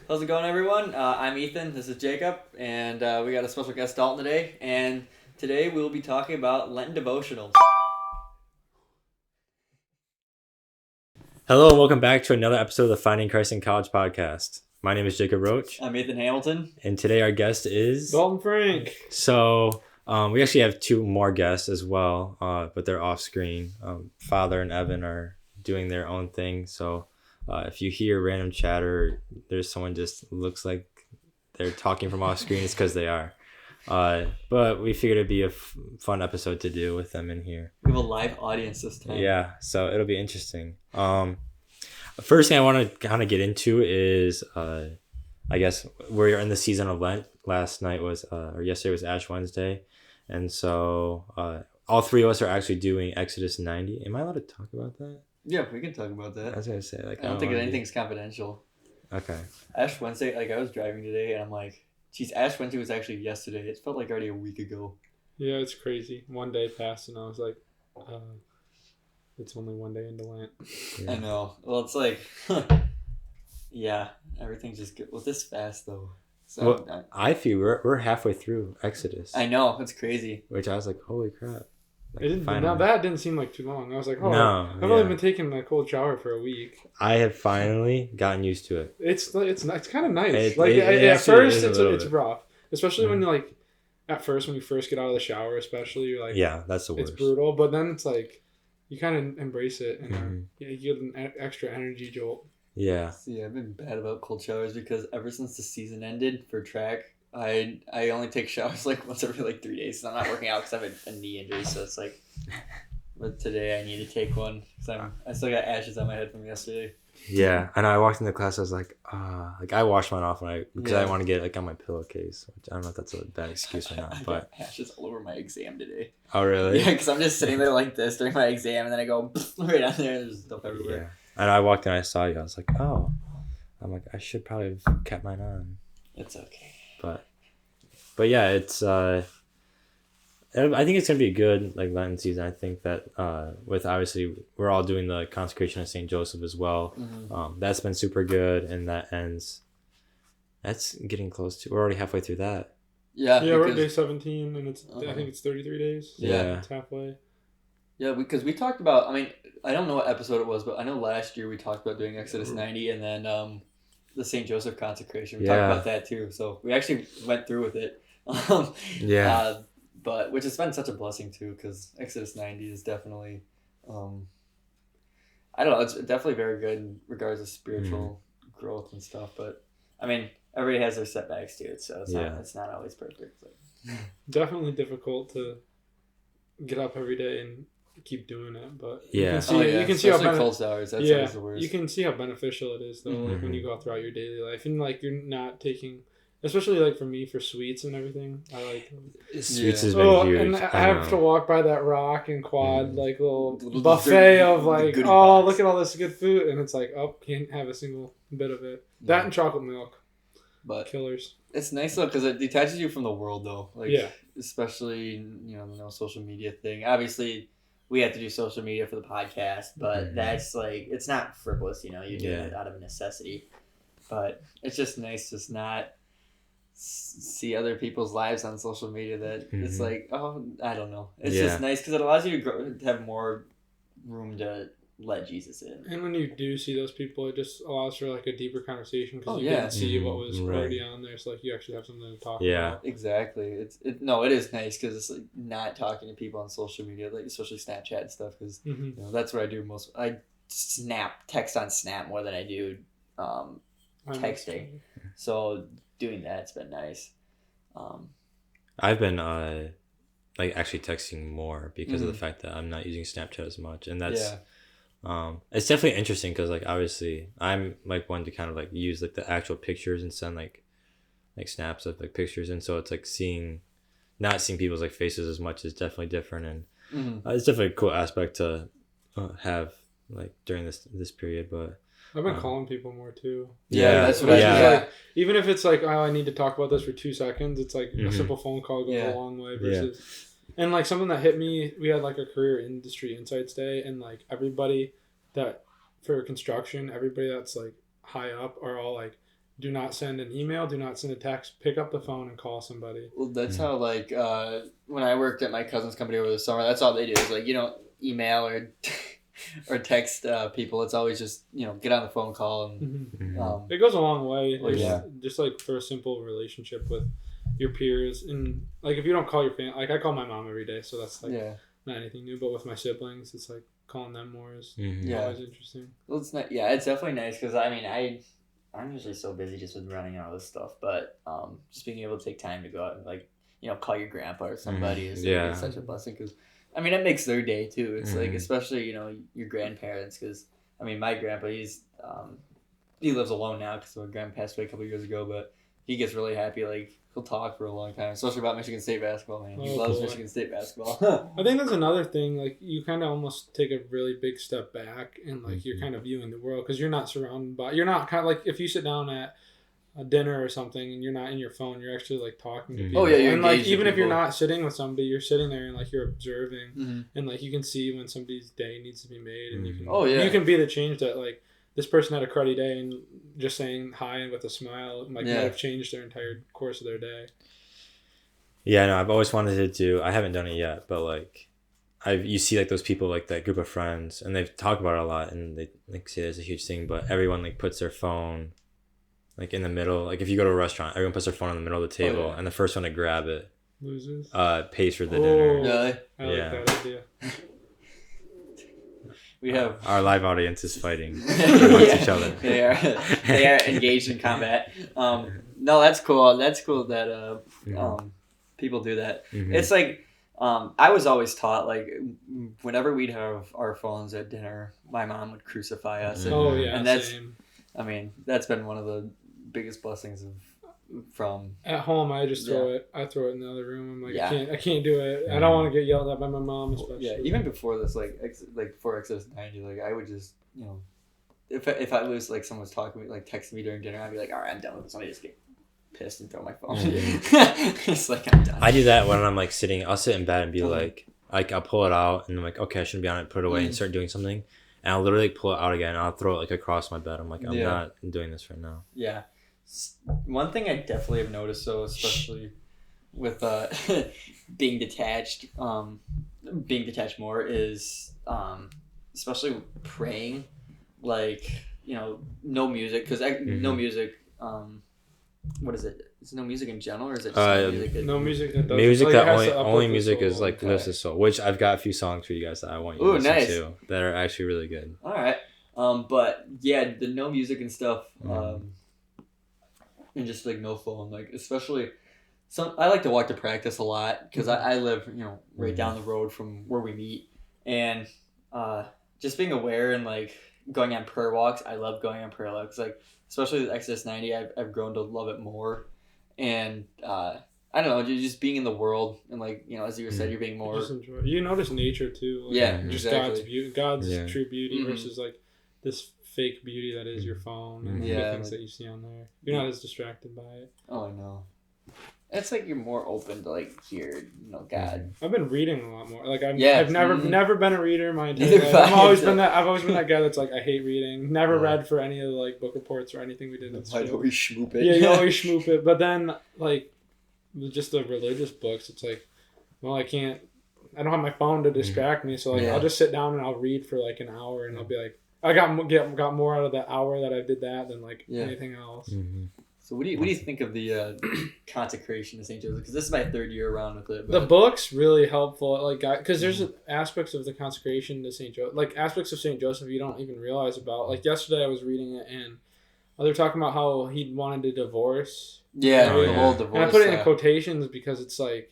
How's it going, everyone? I'm Ethan. This is Jacob, and we got a special guest, Dalton, today. And today we'll be talking about Lenten Devotionals. Hello and welcome back to another episode of the Finding Christ in College podcast. My name is Jacob Roach. I'm Ethan Hamilton. And today our guest is... Dalton Frank. So, we actually have two more guests as well, but they're off screen. Father and Evan are doing their own thing, so if you hear random chatter, there's someone just looks like they're talking from off screen, it's because they are. But we figured it'd be a fun episode to do with them in here. We have a live audience this time. Yeah, so it'll be interesting. First thing I want to kind of get into is, I guess we're in the season of Lent. Yesterday was Ash Wednesday, and so all three of us are actually doing Exodus 90. Am I allowed to talk about that? Yeah, we can talk about that. I was gonna say, I don't think anything's confidential. Okay. Ash Wednesday, I was driving today, and I'm like, geez, Ash Wednesday was actually yesterday. It felt like already a week ago. Yeah, it's crazy. One day passed, and I was like, it's only one day into Lent. Yeah. I know. Well, it's like, yeah, everything's just good. Well, this fast, though. So I feel we're halfway through Exodus. I know. It's crazy. Which I was like, holy crap. That didn't seem like too long. I was like, I've only been taking a cold shower for a week. I have finally gotten used to it. It's kind of nice. At first it's rough, especially when you when you first get out of the shower, especially you're like, yeah, that's the worst. It's brutal, but then it's like you kind of embrace it and you get an extra energy jolt. Yeah. See, I've been bad about cold showers because ever since the season ended for track, I only take showers like once every 3 days. So I'm not working out because I have a knee injury. So it's like, but today I need to take one because I still got ashes on my head from yesterday. Yeah, I know. I walked into class. I was like, I washed mine off because I want to get it on my pillowcase. Which I don't know if that's a bad excuse or not. But I got ashes all over my exam today. Oh really? Yeah, because I'm just sitting there like this during my exam, and then I go right on there. And there's stuff everywhere. Yeah, and I walked in. I saw you. I was like, oh. I'm like, I should probably have kept mine on. It's okay. But yeah, it's I think it's gonna be a good Lenten season. I think that with obviously we're all doing the consecration of Saint Joseph as well. Mm-hmm. That's been super good, and that's getting close to. We're already halfway through that. Yeah, we're at day 17, and I think it's 33 days. Yeah, it's halfway. Yeah, because we talked about. I mean, I don't know what episode it was, but I know last year we talked about doing Exodus 90, and then the Saint Joseph consecration. We talked about that too. So we actually went through with it. But which has been such a blessing too, because Exodus 90 is definitely, I don't know, it's definitely very good in regards to spiritual growth and stuff. But I mean, everybody has their setbacks too, so it's not always perfect. Definitely difficult to get up every day and keep doing it, but you can see how cold showers. That's always the worst. You can see how beneficial it is though, when you go throughout your daily life, and you're not taking. Especially for me, for sweets and everything, I like sweets has been huge. And I have to walk by that rock and quad little buffet of look at all this good food, and it's can't have a single bit of it. That and chocolate milk, but killers. It's nice though because it detaches you from the world though. Especially the social media thing. Obviously, we have to do social media for the podcast, but that's it's not frivolous. You're doing it out of necessity. But it's just nice to not see other people's lives on social media that it's I don't know. It's just nice because it allows you to have more room to let Jesus in. And when you do see those people, it just allows for a deeper conversation because you didn't see what was already on there. So you actually have something to talk about. Exactly. It is nice because it's not talking to people on social media, especially Snapchat and stuff, because that's what I do most. I text on Snap more than I do texting. So doing that's been nice. I've been actually texting more because of the fact that I'm not using Snapchat as much, and that's it's definitely interesting because obviously I'm one to kind of use the actual pictures and send snaps of pictures, and so it's not seeing people's faces as much is definitely different, and it's definitely a cool aspect to have during this period. But I've been calling people more too. Yeah, that's what I do. Even if it's I need to talk about this for 2 seconds, it's a simple phone call goes a long way versus. And something that hit me, we had a career industry insights day, and everybody that for construction, everybody that's high up are all do not send an email, do not send a text, pick up the phone and call somebody. Well, that's how, like, when I worked at my cousin's company over the summer, that's all they do is, like, you don't email or text people. It's always just, get on the phone call. And it goes a long way. Well, just like for a simple relationship with your peers. And, like, if you don't call your family, like, I call my mom every day, so that's, like, not anything new. But with my siblings, it's, like, calling them more is always interesting. Well, it's not, it's definitely nice because, I mean, I'm usually so busy just with running all this stuff, but just being able to take time to go out and, like, call your grandpa or somebody is such a blessing because, I mean, it makes their day too. It's like, especially, your grandparents, because, I mean, my grandpa, he lives alone now because my grandpa passed away a couple years ago, but he gets really happy, like, he'll talk for a long time, especially about Michigan State basketball, man. He loves Michigan State basketball. I think that's another thing, like, you kind of almost take a really big step back and, like, you're kind of viewing the world because you're not surrounded by, you're not kind of, like, if you sit down at a dinner or something and you're not in your phone, you're actually, like, talking to people. Oh, yeah, you're and, like, even if you're not sitting with somebody, you're sitting there and, like, you're observing and, like, you can see when somebody's day needs to be made and you can you can be the change that, like, this person had a cruddy day and just saying hi with a smile might have changed their entire course of their day. Yeah, no, I've always wanted to do, I haven't done it yet, but, like, you see, like, those people, like, that group of friends, and they've talked about it a lot, and they, like, say there's a huge thing, but everyone, like, puts their phone, like, in the middle. Like, if you go to a restaurant, everyone puts their phone in the middle of the table, and the first one to grab it loses. Pays for the dinner. Really? I like that idea. We have our live audience is fighting amongst each other. They are engaged in combat. No, that's cool. That's cool that people do that. It's like I was always taught, like, whenever we'd have our phones at dinner, my mom would crucify us. And that's same. I mean, that's been one of the biggest blessings from at home. I just throw it. I throw it in the other room. I'm like, I can't do it. I don't want to get yelled at by my mom, especially. Yeah, even before this, like before Exodus 90, like, I would just, if I was, like, someone was talking to me, like, texting me during dinner, I'd be like, all right, I'm done with this. Let me just get pissed and throw my phone. It's like, I'm done. I do that when I'm, like, sitting. I'll sit in bed and be like, I'll pull it out and I'm like, okay, I shouldn't be on it. Put it away and start doing something. And I'll literally pull it out again. And I'll throw it, like, across my bed. I'm like, I'm not doing this right now. Yeah. One thing I definitely have noticed, though, especially with being detached more, is especially praying, like, no music, because no music. What is it? Is it no music in general, or is it just no music? No music that does music like, that only music is, like, lifts the soul. Which I've got a few songs for you guys that I want you to listen to that are actually really good. All right, but yeah, the no music and stuff, and just, like, no phone, like, especially I like to walk to practice a lot because I live right down the road from where we meet, and just being aware and, like, going on prayer walks. I love going on prayer walks, like, especially with Exodus 90. I've grown to love it more, and I don't know, just being in the world and, like, as you said, you're being more. Just enjoy. You notice nature too. Like, just exactly. God's beauty, God's true beauty versus, like, this fake beauty that is your phone and the things that you see on there. You're not as distracted by it. Oh, I know. It's like you're more open to, like, hear, God. I've been reading a lot more. Like, I've never been a reader my entire life. I've always been that guy that's like, I hate reading. Never read for any of the, like, book reports or anything we did in school. I'd always schmoop it. Yeah, you always schmoop it. But then, like, just the religious books, it's like, well, I don't have my phone to distract me, so, like, I'll just sit down and I'll read for, like, an hour, and I'll be like, I got more out of that hour that I did that than, like, anything else. So what do you think of the consecration of St. Joseph? Because this is my third year around with it. But the book's really helpful, like, because there's aspects of the consecration to St. Joseph, like, aspects of St. Joseph you don't even realize about. Like, yesterday I was reading it, and they're talking about how he wanted to divorce. Yeah, the whole divorce. And I put it in quotations because it's like,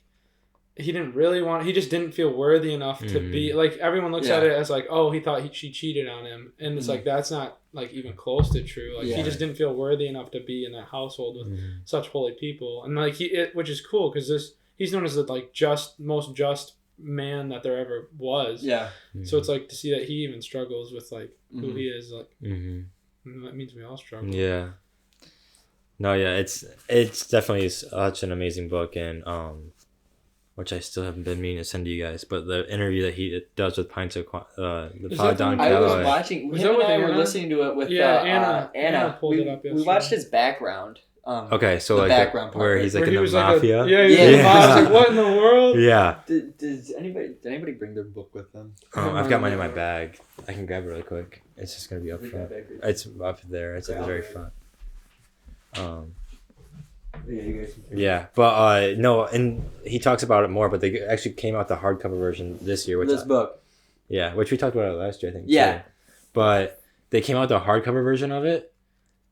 he just didn't feel worthy enough to be, like, everyone looks at it as, like, oh, he thought she cheated on him, and it's like, that's not, like, even close to true. Like, he just didn't feel worthy enough to be in that household with such holy people, and, like, which is cool because he's known as the, like, most just man that there ever was. So it's like to see that he even struggles with, like, who he is, like, that means we all struggle. No, it's definitely such an amazing book, and which I still haven't been meaning to send to you guys, but the interview that he does with Pints of the Is Father that Don I was Calloway. watching. Was Him that and with I were Anna? listening to it with Anna pulled it up we yesterday. watched his background. Okay, so the like background part, where he's like Where in he the was like mafia. he's in the mafia. Like, what in the world? Yeah. Did anybody bring their book with them? I've got mine in my bag. I can grab it really quick. It's just gonna be up front. It's up there. It's at the very front. Yeah, you guys. Yeah, but no, and he talks about it more. But they actually came out the hardcover version this year. This book. Yeah, which we talked about it last year, I think. Yeah. Too. But they came out the hardcover version of it.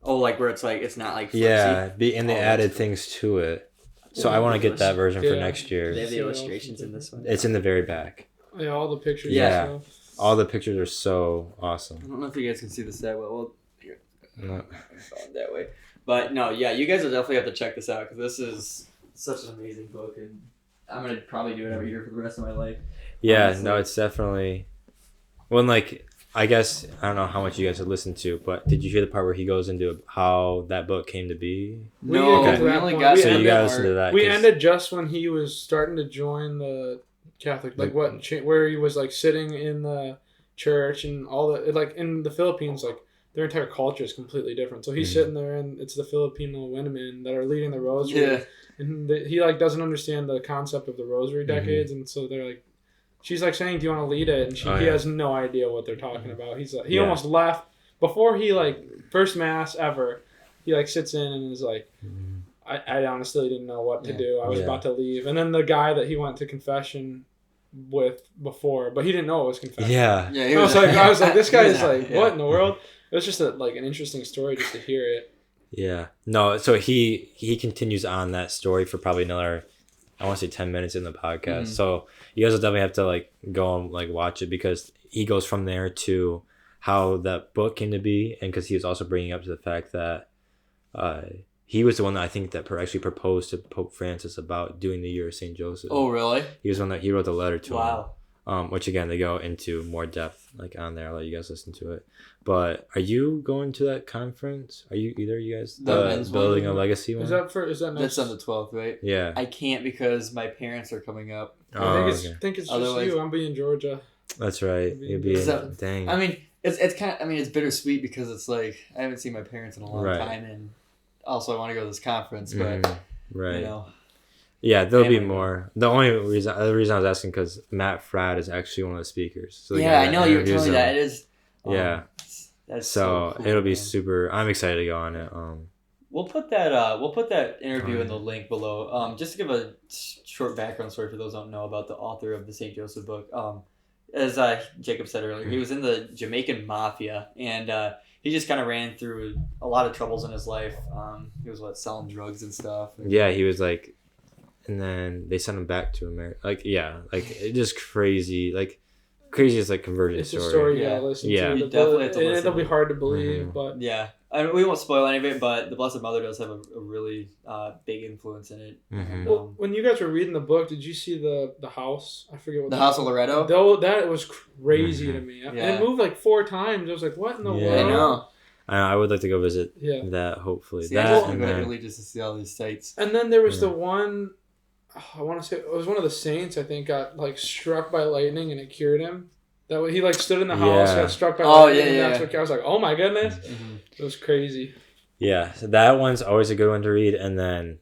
Oh, like where it's like it's not like flipsy? Yeah, and they added things to it. So I want to get that version for next year. They have the illustrations in this one. It's in the very back. Yeah, all the pictures. Yeah, all the pictures are so awesome. I don't know if you guys can see this that well. Here, no. That way. But no, yeah, you guys will definitely have to check this out because this is such an amazing book, and I'm gonna probably do it every year for the rest of my life. Yeah, honestly. no, it's definitely. Well, like I guess I don't know how much you guys have listened to, but did you hear the part where he goes into how that book came to be? No, we only got. So you guys listened to that. We ended just when he was starting to join the Catholic, like where he was like sitting in the church and all the like in the Philippines, like their entire culture is completely different. So he's sitting there and it's the Filipino women that are leading the rosary. Yeah. And he like doesn't understand the concept of the rosary decades, and so they're like, she's like saying, "Do you want to lead it?" And he has no idea what they're talking about. He's like, he almost left before he like first mass ever. He like sits in and is like, I honestly didn't know what to do. I was about to leave, and then the guy that he went to confession with before, but he didn't know it was confession. Yeah. Yeah. I was like, this guy is like, what in the world? It was just an interesting story just to hear it. Yeah. No, so he continues on that story for probably another, I want to say 10 minutes in the podcast. So you guys will definitely have to like go and like watch it because he goes from there to how that book came to be, and because he was also bringing up to the fact that he was the one that I think that actually proposed to Pope Francis about doing the Year of St. Joseph. Oh, really? He was one that he wrote the letter to him. Wow. Which again, they go into more depth like on there. I'll let you guys listen to it. But are you going to that conference? Are you either you guys the Building a Legacy one? Is that next? That's on the 12th, right? Yeah. I can't because my parents are coming up. I think it's just you. I'm being Georgia. That's right. You'd be dang. I mean, it's kind of. I mean, it's bittersweet because it's like I haven't seen my parents in a long time, and also I want to go to this conference, but you know. Yeah, there'll be more. The reason I was asking because Matt Fradd is actually one of the speakers. So yeah, I know you were telling me that. It is. Yeah. That's so cool, it'll be super. I'm excited to go on it. We'll put that interview in the link below. Just to give a short background story for those who don't know about the author of the St. Joseph book. As Jacob said earlier, he was in the Jamaican mafia, and he just kind of ran through a lot of troubles in his life. He was selling drugs and stuff. Yeah, he was like, and then they sent him back to America. Like, yeah, like it just crazy, like craziest like conversion story. It's a story you gotta listen to. You definitely have to listen. It'll be hard to believe, but yeah. We won't spoil any of it, but the Blessed Mother does have a really big influence in it. And, well, when you guys were reading the book, did you see the house? I forget what the House of Loretto. Though that was crazy to me. And it moved like 4 times. I was like, "What in the world?" I know. I would like to go visit that. Hopefully, I just want to go to Italy just to see all these sites. And then there was the one. I want to say it was one of the saints. I think got like struck by lightning and it cured him. That way he like stood in the house, got struck by lightning, and that's what I was like, "Oh my goodness." It was crazy. Yeah, so that one's always a good one to read, and then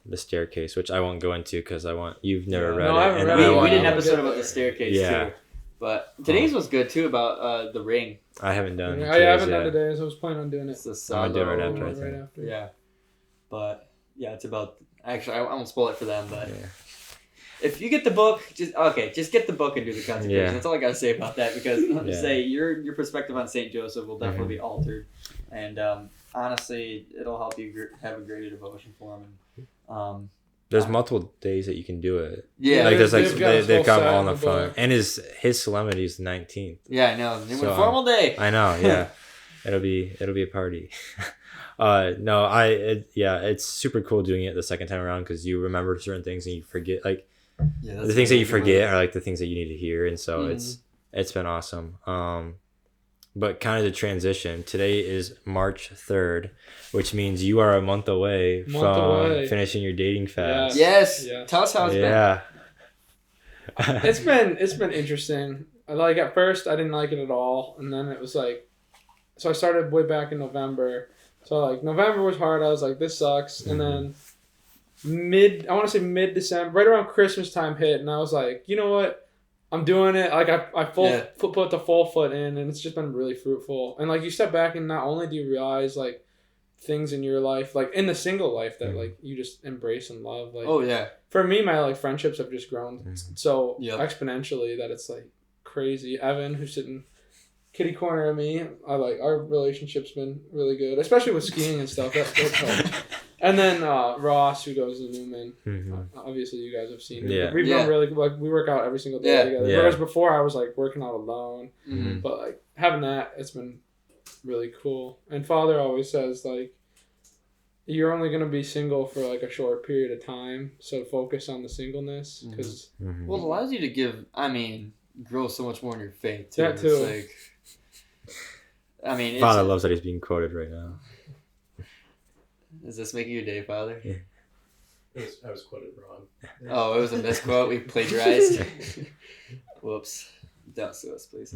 the Staircase, which I won't go into because you've never read it. I haven't read it. We did an episode about the Staircase too, but today's was good too about the Ring. I haven't done. I haven't done today's. I was planning on doing it. I'm gonna do it right after. Yeah, but it's about. Actually, I won't spoil it for them, but. If you get the book, just get the book and do the consecration. That's all I gotta say about that because say your perspective on Saint Joseph will definitely be altered, and honestly, it'll help you have a greater devotion for him. There's multiple days that you can do it. Yeah, like they've got all in the front, and his solemnity is the 19th. Yeah, I know. Formal day. I know. Yeah, it'll be a party. It's super cool doing it the second time around because you remember certain things and you forget like. The things that you forget are like the things that you need to hear, and so it's been awesome. But kind of the transition. Today is March 3rd, which means you are a month away from finishing your dating fast. Yes. Tell us how it's been. Yeah. It's been interesting. Like at first I didn't like it at all, and then it was like, so I started way back in November. So like November was hard. I was like, this sucks, and then mid December, right around Christmas time hit, and I was like, you know what, I'm doing it. Like I put the full foot in, and it's just been really fruitful. And like you step back, and not only do you realize like things in your life, like in the single life that like you just embrace and love. Like for me, my like friendships have just grown so exponentially that it's like crazy. Evan, who's sitting kitty corner of me, our relationship's been really good, especially with skiing and stuff. That's helped. And then Ross, who goes to Newman, obviously you guys have seen him. Yeah. We've done really like we work out every single day together. Yeah. Whereas before I was like working out alone, but like having that, it's been really cool. And Father always says like, you're only gonna be single for like a short period of time, so focus on the singleness because well, it allows you to grow so much more in your faith too. That too. It's like, Father loves that he's being quoted right now. Is this making your day, Father? Yeah. I was quoted wrong. Oh, it was a misquote. We plagiarized. Whoops. Don't sue us, please.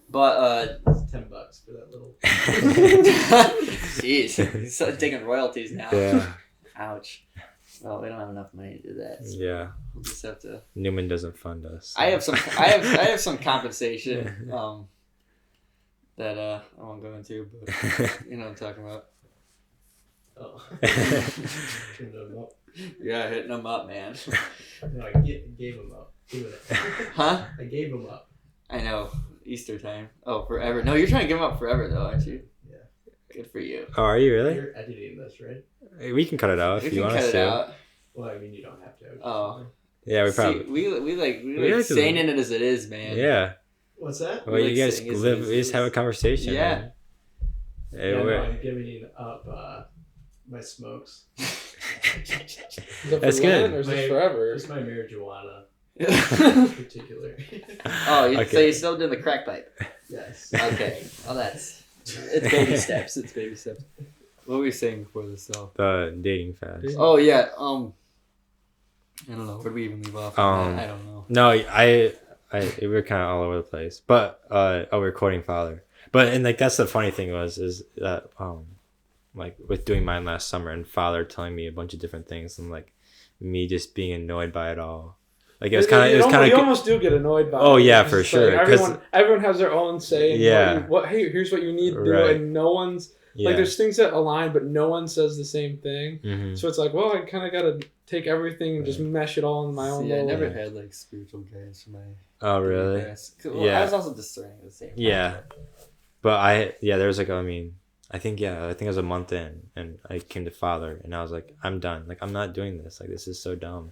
But it's $10 for that little. Jeez, he's taking royalties now. Yeah. Ouch. Well, we don't have enough money to do that. So yeah. We'll just have to. Newman doesn't fund us. So. I have some compensation. That I won't go into, but you know what I'm talking about. Oh. Yeah, hitting them up, man. No, I gave them up. Huh? I gave them up. I know. Easter time. Oh, forever. No, you're trying to give them up forever, though, aren't you? Yeah. Good for you. Oh, are you really? You're editing this, right? We can cut it out if you want us to. Out. Well, I mean, you don't have to. Oh. Yeah, we probably. We like saying it as it is, man. Yeah. What's that? Well, you guys live. We just have a conversation. Yeah. Man. I'm giving up my smokes. That's good. Or is it forever? Just my marijuana. In particular. Oh, okay. So you're still doing the crack pipe? Yes. Okay. Well, it's baby steps. It's baby steps. What were we saying before this though? The dating phase. Oh yeah. I don't know. Where did we even leave off? I don't know. No, we were kind of all over the place. But we were quoting Father. But and like that's the funny thing is that like with doing mine last summer and Father telling me a bunch of different things and like me just being annoyed by it all. Like it was kind of. You almost do get annoyed by. Oh yeah, for sure. Like everyone has their own say. Yeah. Hey, here's what you need to do, and no one's like. There's things that align, but no one says the same thing. Mm-hmm. So it's like, well, I kind of gotta take everything and just mesh it all in my own. I never had like spiritual guys for my. Oh really? Well, I was also discerning at the same time. Yeah, but there was like I think it was a month in and I came to Father and I was like, I'm done. Like, I'm not doing this. Like, this is so dumb.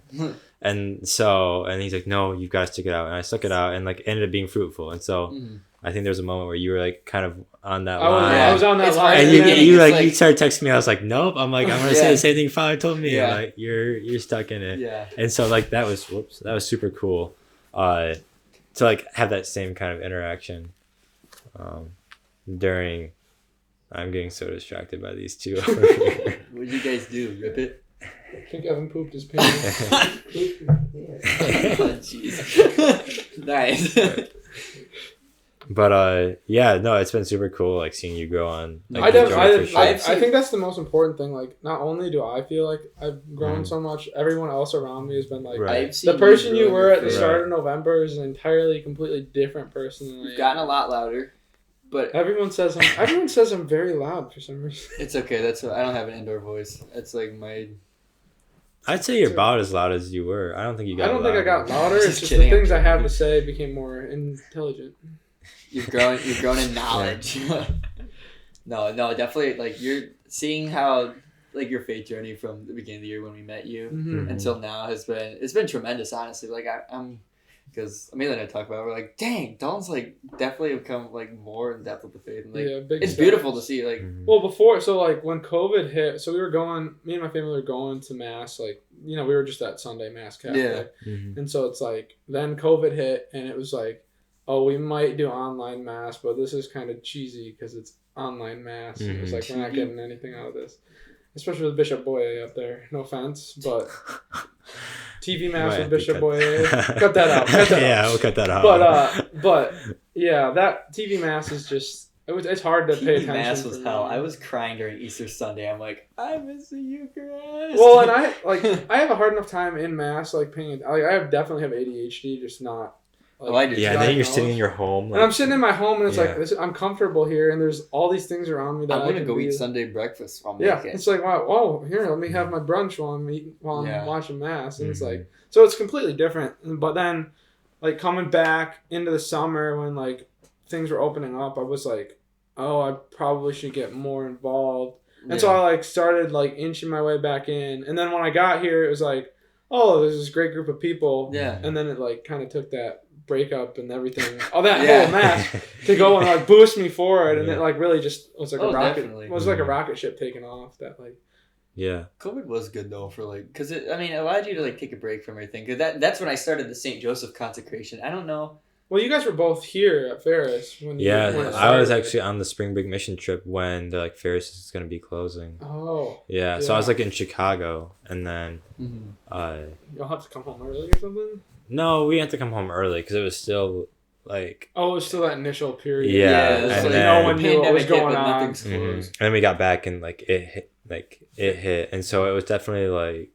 And he's like, no, you've got to stick it out. And I stuck it out and like ended up being fruitful. And so I think there was a moment where you were like kind of on that line. I was on that line. And you started texting me. I was like, nope. I'm like, I'm going to say the same thing Father told me. Yeah. Like, you're stuck in it. Yeah. And so like, that was super cool. To like have that same kind of interaction during. I'm getting so distracted by these two over here. What did you guys do? Rip it? I think Evan pooped his pants. Oh, jeez. Nice. But it's been super cool like seeing you grow on. Like, I think that's the most important thing. Like, not only do I feel like I've grown so much, everyone else around me has been like, the person you were at the start of November is an entirely, completely different person than I am. You've gotten a lot louder. But everyone says I'm very loud for some reason. It's okay. I don't have an indoor voice. It's like my. I'd say you're about as loud as you were. I don't think you got. I don't think I got louder. It's just the things I have to say became more intelligent. You've grown in knowledge. No, definitely. Like you're seeing how like your faith journey from the beginning of the year when we met you until now it's been tremendous. Honestly, like I'm. Because Amelia and I talk about it, we're like, dang, Dalton's like definitely become like more in depth with the faith. And, like, it's beautiful to see. Like, well, before, so like when COVID hit, so we were going, me and my family were going to mass. Like, we were just at Sunday mass Catholic, and so it's like then COVID hit, and it was like, oh, we might do online mass, but this is kind of cheesy because it's online mass. It was like we're not getting anything out of this, especially with Bishop Boye up there. No offense, but. TV Mass with Bishop Boye. Cut that out. We'll cut that out. But yeah, that TV Mass is just it's hard to pay attention. TV Mass was hell. I was crying during Easter Sunday. I'm like, I miss the Eucharist. Well, and I have a hard enough time in Mass paying. I definitely have ADHD, just not. I do. Yeah, then you're sitting in your home. And I'm sitting in my home, and it's I'm comfortable here, and there's all these things around me that I'm gonna go eat Sunday breakfast. It's like, wow, oh, here, let me have my brunch while I'm watching Mass, and it's like, so it's completely different. But then, coming back into the summer when things were opening up, I was like, oh, I probably should get more involved, and so I started inching my way back in, and then when I got here, it was like, oh, there's this great group of people, and then it kind of took that breakup and everything, all that whole Mass to go and boost me forward, and it really just was like a rocket. Definitely. It was like a rocket ship taking off. That COVID was good though for because it allowed you to take a break from everything. Because that's when I started the St. Joseph consecration. I don't know. Well, you guys were both here at Ferris when I was actually on the spring break mission trip when the Ferris is going to be closing. Oh. Yeah, so I was in Chicago, and then you'll have to come home early or something. No, we had to come home early because it was still it was still that initial period. Yeah, and then no one knew what was going on. And then we got back and it hit, and so it was definitely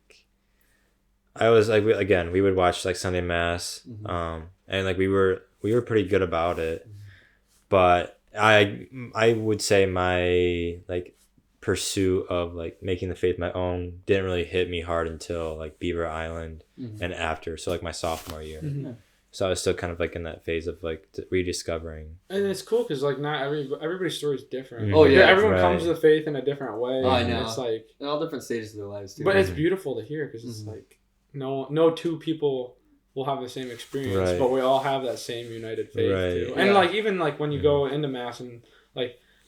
I was we would watch Sunday Mass, and we were pretty good about it, but I would say my pursuit of making the faith my own didn't really hit me hard until Beaver Island and after, so my sophomore year. So I was still kind of in that phase of rediscovering. And it's cool because not everybody's story is different. Oh yeah, everyone comes to the faith in a different way. I know. It's in all different stages of their lives too. But it's beautiful to hear because it's no two people will have the same experience, but we all have that same united faith too. And even when you go into Mass and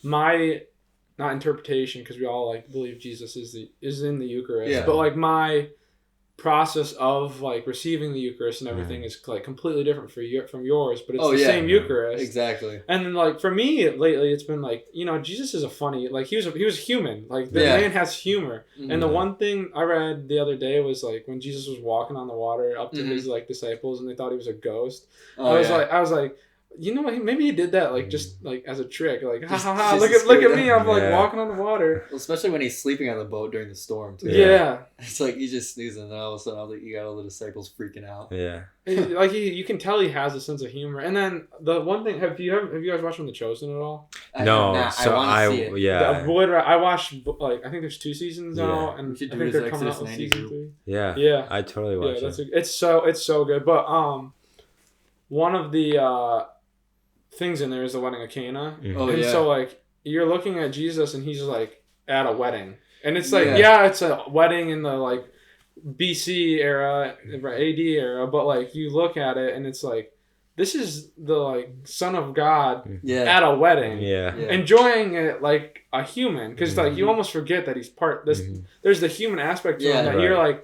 my not interpretation, because we all believe Jesus is in the Eucharist, but my process of receiving the Eucharist and everything is completely different from yours, but it's the same Eucharist. Exactly. And then for me lately, it's been Jesus is a funny he was human. The man has humor. And the one thing I read the other day was when Jesus was walking on the water up to his disciples and they thought he was a ghost. I was like, you know what? Maybe he did that just as a trick. Ha ha ha! Look at me! I'm walking on the water. Well, especially when he's sleeping on the boat during the storm too. Yeah. It's he's just snoozing, and all of a sudden, you got all the disciples freaking out. Yeah. You can tell he has a sense of humor. And then the one thing, have you guys watched The Chosen at all? No. I want to see it. Yeah. I watched I think there's 2 seasons now, and I think they're coming out with season 3. Yeah. Yeah. I totally watched it. It's so good. But one of the things in there is the wedding of Cana. And so you're looking at Jesus and he's at a wedding. And it's it's a wedding in the BC era, AD era, but you look at it and it's this is the Son of God at a wedding. Enjoying it like a human, because you almost forget that he's part this there's the human aspect to him that you're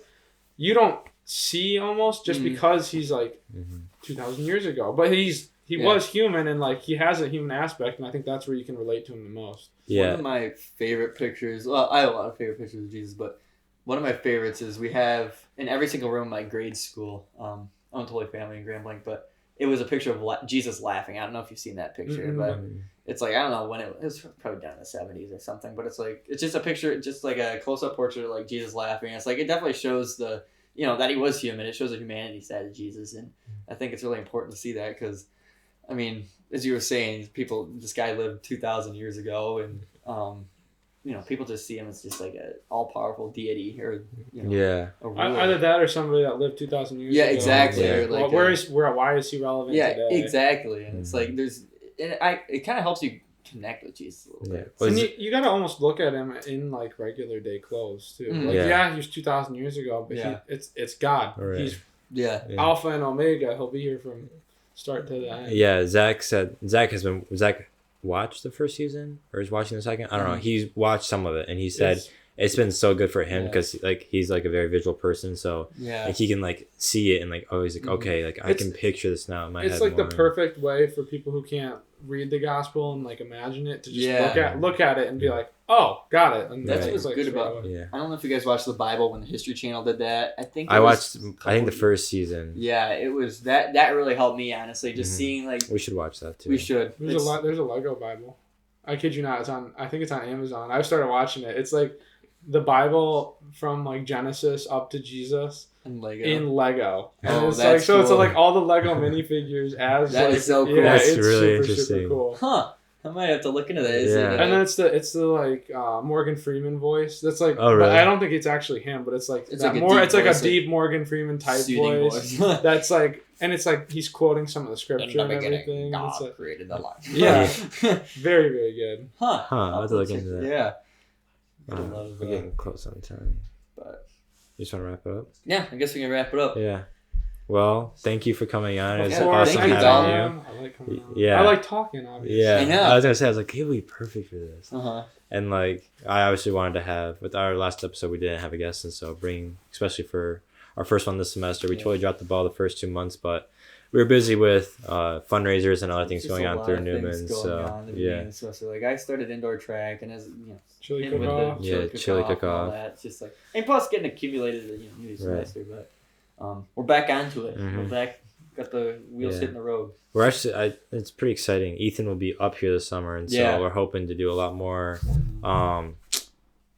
you don't see almost just because he's 2,000 years ago, but he was human, and he has a human aspect, and I think that's where you can relate to him the most. One of my favorite pictures, well, I have a lot of favorite pictures of Jesus, but one of my favorites is we have in every single room in my grade school, I went to Holy Family in Grand Blanc, but it was a picture of Jesus laughing. I don't know if you've seen that picture, but it's I don't know when it was probably done in the 70s or something, but it's just a picture, just a close-up portrait of Jesus laughing. It's it definitely shows the, that he was human. It shows the humanity side of Jesus, and I think it's really important to see that because, I mean, as you were saying, this guy lived 2,000 years ago, and people just see him as just a all-powerful deity, or either that or somebody that lived 2,000 years ago. Yeah, exactly. Or why is he relevant today? Yeah, exactly. And it's it kind of helps you connect with Jesus a little bit. And you got to almost look at him in regular day clothes too. He was 2,000 years ago, but it's God. Right. He's Alpha and Omega. He'll be here from start to the end. Yeah, Zach watched the first season or is watching the second. I don't know. He's watched some of it, and he said it's been so good for him because he's a very visual person, so he can see it and he's okay, I can picture this now in my head. It's the perfect way for people who can't read the gospel and imagine it to just look at it and be Oh, got it. And That's Right. what's like good straight about. away. Yeah. I don't know if you guys watched the Bible when the History Channel did that. I think I watched. a I think the couple- first season. Yeah, it was that. That really helped me honestly. Just Mhm. seeing like We should watch that too. we should. There's a Lego Bible. I kid you not. It's on. I think it's on Amazon. I started watching it. It's like the Bible from like Genesis up to Jesus in Lego. in Lego. And Oh, it's that's like so. It's cool. like all the Lego minifigures as That like, is so cool. Yeah, That's it's really super interesting. cool. Huh. I might have to look into that. Is Yeah. it, And then it's the like Morgan Freeman voice. That's like. Oh, really? But I don't think it's actually him, but it's like It's that like a more. deep It's like a voice, like, deep Morgan Freeman type soothing voice. voice. That's like, and it's like he's quoting some of the In scripture the and beginning, everything. God It's like, created the light. Yeah. very very good. Huh. I'll have to look into that. Yeah. I Uh, love we're that. getting close on time. But You just want to wrap it up? yeah, I guess we can wrap it up. Yeah. Well, thank you for coming on. It was Yeah, awesome thank you, having Dalton. you. I like coming on. Yeah. I like talking, obviously. Yeah. I know. I was gonna say, I was like, he'll be perfect for this. Uh-huh. And like, I obviously wanted to have, with our last episode, we didn't have a guest, and so especially for our first one this semester, we totally dropped the ball the first 2 months, but we were busy with fundraisers and other things Just going a on lot through of things Newman. going So on at the beginning yeah, of the semester. Like I started indoor track, and as you know, Chili him with cook-off. the Yeah, chili and all cook-off. that. It's just like, and plus getting accumulated, new Right. semester. But we're back onto it. Mhm. We're back. Got the wheels Yeah. hitting the road. we're actually, it's pretty exciting. Ethan will be up here this summer, and so Yeah. we're hoping to do a lot more.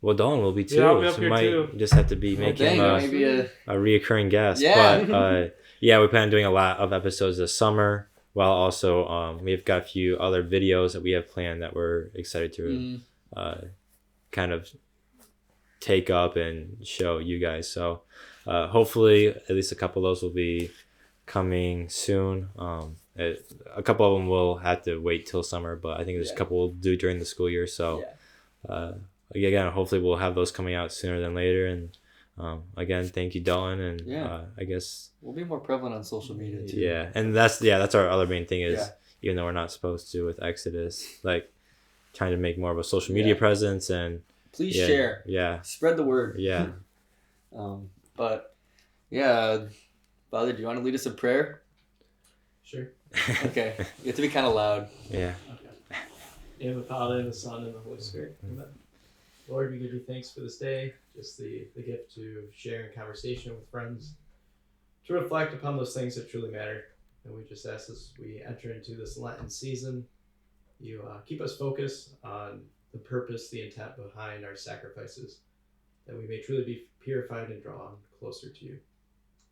Well, Dalton will be too. Yeah, I'll be up so here might too. just have to be Well, making dang, a maybe a reoccurring guest. Yeah. But yeah, we plan on doing a lot of episodes this summer. While also we've got a few other videos that we have planned that we're excited to kind of take up and show you guys. So hopefully at least a couple of those will be coming soon. A couple of them will have to wait till summer, but I think there's a couple we'll do during the school year. So again, hopefully we'll have those coming out sooner than later. And again, thank you, Dalton. And I guess we'll be more prevalent on social media too. yeah, and that's our other main thing is Yeah. even though we're not supposed to with Exodus, like trying to make more of a social media presence and Please share. Yeah. Spread the word. Yeah. But yeah, Father, do you want to lead us in prayer? Sure. Okay. You have to be kind of loud. Yeah. Okay. In the name of the Father, and the Son, and the Holy Spirit. Amen. Lord, we give you thanks for this day, just the gift to share in conversation with friends, to reflect upon those things that truly matter. And we just ask as we enter into this Lenten season, you keep us focused on the purpose, the intent behind our sacrifices, that we may truly be purified and drawn closer to you.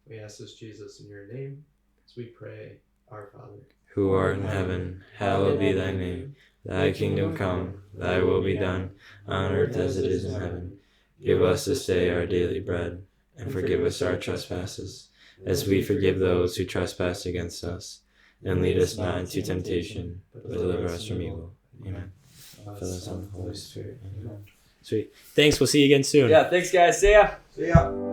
We ask this, Jesus, in your name, as we pray, our Father. Who art in heaven, hallowed be thy name. Thy kingdom come, thy will be done, on earth as it is in heaven. Give us this day our daily bread, and forgive us our trespasses, as we forgive those who trespass against us. And lead us not into temptation, but deliver us from evil. Amen. Fill us on the Holy Spirit. Amen. Sweet. Thanks. We'll see you again soon. Yeah, thanks guys. See ya. See ya.